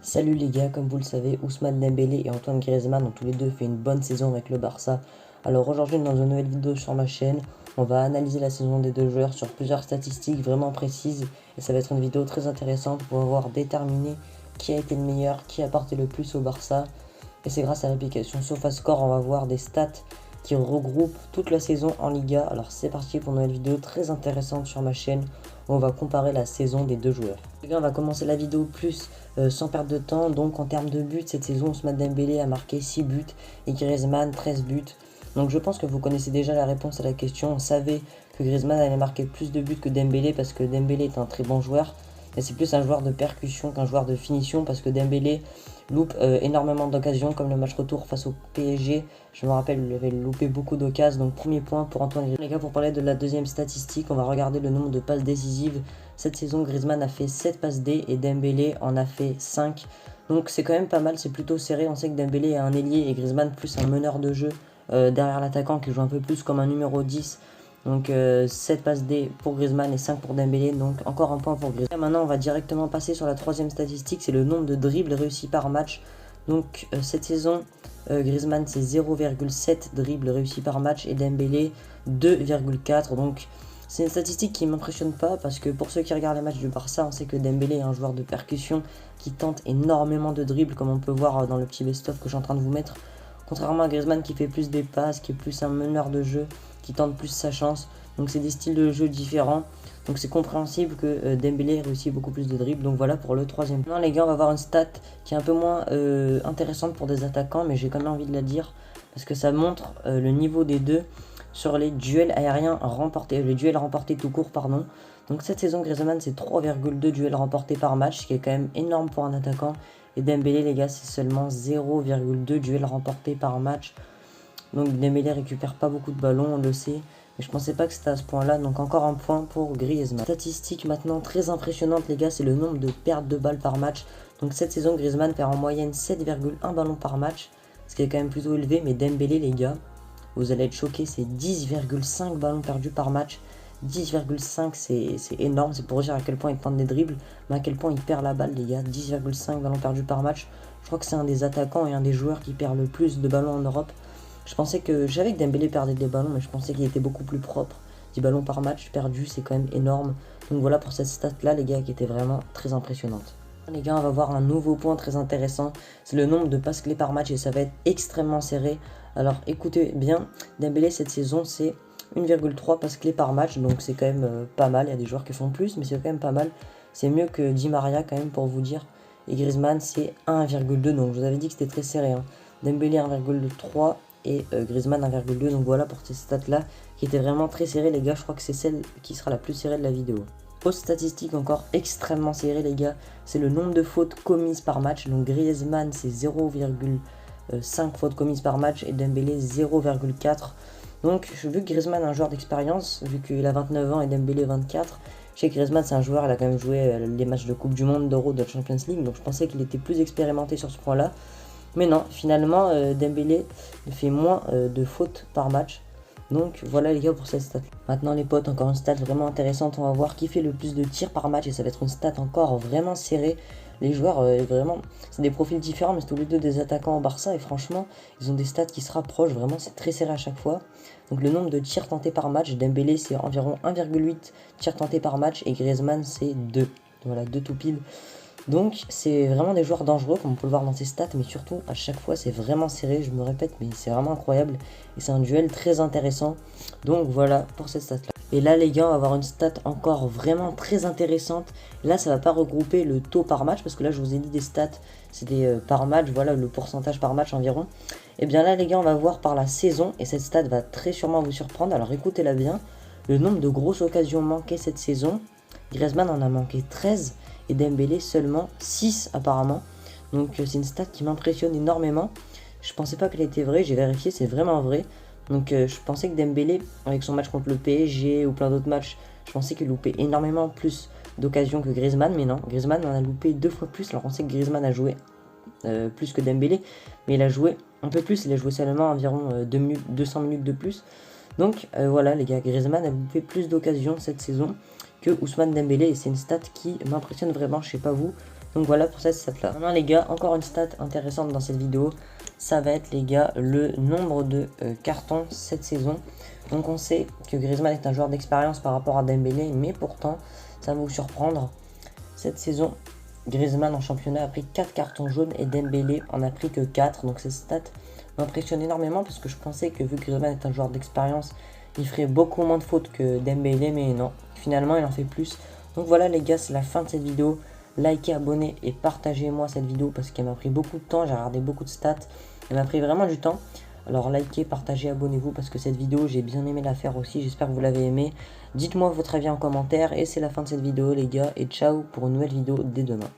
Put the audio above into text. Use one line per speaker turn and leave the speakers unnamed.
Salut les gars, comme vous le savez, Ousmane Dembélé et Antoine Griezmann ont tous les deux fait une bonne saison avec le Barça. Alors aujourd'hui, dans une nouvelle vidéo sur ma chaîne, on va analyser la saison des deux joueurs sur plusieurs statistiques vraiment précises. Et ça va être une vidéo très intéressante pour pouvoir déterminer qui a été le meilleur, qui a apporté le plus au Barça. Et c'est grâce à l'application SofaScore, on va voir des stats qui regroupent toute la saison en Liga. Alors c'est parti pour une nouvelle vidéo très intéressante sur ma chaîne où on va comparer la saison des deux joueurs. Les gars, on va commencer la vidéo sans perdre de temps. Donc en termes de buts, cette saison, Ousmane Dembélé a marqué 6 buts et Griezmann 13 buts. Donc je pense que vous connaissez déjà la réponse à la question. On savait que Griezmann allait marquer plus de buts que Dembélé parce que Dembélé est un très bon joueur. Mais c'est plus un joueur de percussion qu'un joueur de finition parce que Dembélé loupe énormément d'occasions comme le match retour face au PSG. Je me rappelle, il avait loupé beaucoup d'occasions. Donc premier point pour Antoine Griezmann. Les gars, pour parler de la deuxième statistique, on va regarder le nombre de passes décisives. Cette saison, Griezmann a fait 7 passes D et Dembélé en a fait 5. Donc c'est quand même pas mal, c'est plutôt serré. On sait que Dembélé est un ailier et Griezmann plus un meneur de jeu derrière l'attaquant qui joue un peu plus comme un numéro 10. Donc 7 passes D pour Griezmann et 5 pour Dembélé, donc encore un point pour Griezmann. Et maintenant on va directement passer sur la troisième statistique, c'est le nombre de dribbles réussis par match. Donc cette saison, Griezmann c'est 0,7 dribbles réussis par match et Dembélé 2,4. Donc c'est une statistique qui ne m'impressionne pas parce que pour ceux qui regardent les matchs du Barça, on sait que Dembélé est un joueur de percussion qui tente énormément de dribbles comme on peut voir dans le petit best-of que je suis en train de vous mettre. Contrairement à Griezmann qui fait plus des passes, qui est plus un meneur de jeu, qui tente plus sa chance. Donc c'est des styles de jeu différents. Donc c'est compréhensible que Dembélé réussit beaucoup plus de dribbles. Donc voilà pour le troisième. Maintenant les gars, on va voir une stat qui est un peu moins intéressante pour des attaquants, mais j'ai quand même envie de la dire parce que ça montre le niveau des deux sur les duels aériens remportés, les duels remportés tout court, pardon. Donc cette saison, Griezmann c'est 3,2 duels remportés par match, ce qui est quand même énorme pour un attaquant. Et Dembélé, les gars, c'est seulement 0,2 duels remportés par match. Donc Dembélé récupère pas beaucoup de ballons, on le sait. Mais je pensais pas que c'était à ce point-là. Donc encore un point pour Griezmann. Statistique maintenant très impressionnante, les gars, c'est le nombre de pertes de balles par match. Donc cette saison, Griezmann perd en moyenne 7,1 ballons par match. Ce qui est quand même plutôt élevé. Mais Dembélé, les gars, vous allez être choqués, c'est 10,5 ballons perdus par match. 10,5 c'est énorme, c'est pour dire à quel point il tente des dribbles, mais à quel point il perd la balle les gars. 10,5 ballons perdus par match, je crois que c'est un des attaquants et un des joueurs qui perd le plus de ballons en Europe. Je savais que Dembélé perdait des ballons, mais je pensais qu'il était beaucoup plus propre. 10 ballons par match perdus, c'est quand même énorme. Donc voilà pour cette stat là les gars qui était vraiment très impressionnante. Les gars, on va voir un nouveau point très intéressant, c'est le nombre de passes clés par match et ça va être extrêmement serré. Alors écoutez bien, Dembélé cette saison c'est 1,3 passes clés par match, donc c'est quand même pas mal. Il y a des joueurs qui font plus, mais c'est quand même pas mal. C'est mieux que Di Maria quand même pour vous dire. Et Griezmann c'est 1,2, donc je vous avais dit que c'était très serré. Dembélé 1,3 et Griezmann 1,2, donc voilà pour ces stats là qui étaient vraiment très serrées les gars. Je crois que c'est celle qui sera la plus serrée de la vidéo. Autre statistique encore extrêmement serrée les gars, c'est le nombre de fautes commises par match. Donc Griezmann c'est 0,5 fautes commises par match et Dembélé 0,4. Donc vu que Griezmann est un joueur d'expérience, vu qu'il a 29 ans et Dembélé 24, je sais que Griezmann c'est un joueur, il a quand même joué les matchs de Coupe du Monde, d'Euro, de Champions League, donc je pensais qu'il était plus expérimenté sur ce point là. Mais non, finalement Dembélé fait moins de fautes par match. Donc voilà les gars pour cette stat. Maintenant les potes, encore une stat vraiment intéressante, on va voir qui fait le plus de tirs par match et ça va être une stat encore vraiment serrée. Les joueurs, vraiment, c'est des profils différents, mais c'est tous les deux des attaquants au Barça et franchement, ils ont des stats qui se rapprochent, vraiment c'est très serré à chaque fois. Donc le nombre de tirs tentés par match, Dembélé c'est environ 1,8 tirs tentés par match et Griezmann c'est 2. Voilà, 2 tout pile. Donc c'est vraiment des joueurs dangereux comme on peut le voir dans ces stats, mais surtout à chaque fois c'est vraiment serré, je me répète, mais c'est vraiment incroyable et c'est un duel très intéressant. Donc voilà pour cette stat là. Et là les gars, on va avoir une stat encore vraiment très intéressante. Là ça va pas regrouper le taux par match parce que là je vous ai dit des stats, c'était par match, voilà le pourcentage par match environ. Et bien là les gars, on va voir par la saison et cette stat va très sûrement vous surprendre, alors écoutez-la bien. Le nombre de grosses occasions manquées cette saison, Griezmann en a manqué 13 et Dembélé seulement 6 apparemment. Donc c'est une stat qui m'impressionne énormément. Je pensais pas qu'elle était vraie, j'ai vérifié, c'est vraiment vrai. Donc je pensais que Dembélé, avec son match contre le PSG ou plein d'autres matchs, je pensais qu'il loupait énormément plus d'occasions que Griezmann, mais non, Griezmann en a loupé 2 fois plus. Alors on sait que Griezmann a joué plus que Dembélé, mais il a joué un peu plus, il a joué seulement environ 200 minutes de plus. Donc voilà les gars, Griezmann a loupé plus d'occasions cette saison que Ousmane Dembélé et c'est une stat qui m'impressionne vraiment, je sais pas vous, Donc voilà pour cette stat là. Maintenant les gars, encore une stat intéressante dans cette vidéo, ça va être les gars le nombre de cartons cette saison. Donc on sait que Griezmann est un joueur d'expérience par rapport à Dembélé, mais pourtant ça va vous surprendre. Cette saison, Griezmann en championnat a pris 4 cartons jaunes et Dembélé en a pris que 4. Donc cette stat m'impressionne énormément parce que je pensais que vu que Griezmann est un joueur d'expérience, il ferait beaucoup moins de fautes que Dembélé, mais non, finalement il en fait plus. Donc voilà les gars, c'est la fin de cette vidéo. Likez, abonnez et partagez-moi cette vidéo parce qu'elle m'a pris beaucoup de temps, j'ai regardé beaucoup de stats, elle m'a pris vraiment du temps. Alors likez, partagez, abonnez-vous parce que cette vidéo j'ai bien aimé la faire aussi, j'espère que vous l'avez aimé. Dites-moi votre avis en commentaire et c'est la fin de cette vidéo les gars et ciao pour une nouvelle vidéo dès demain.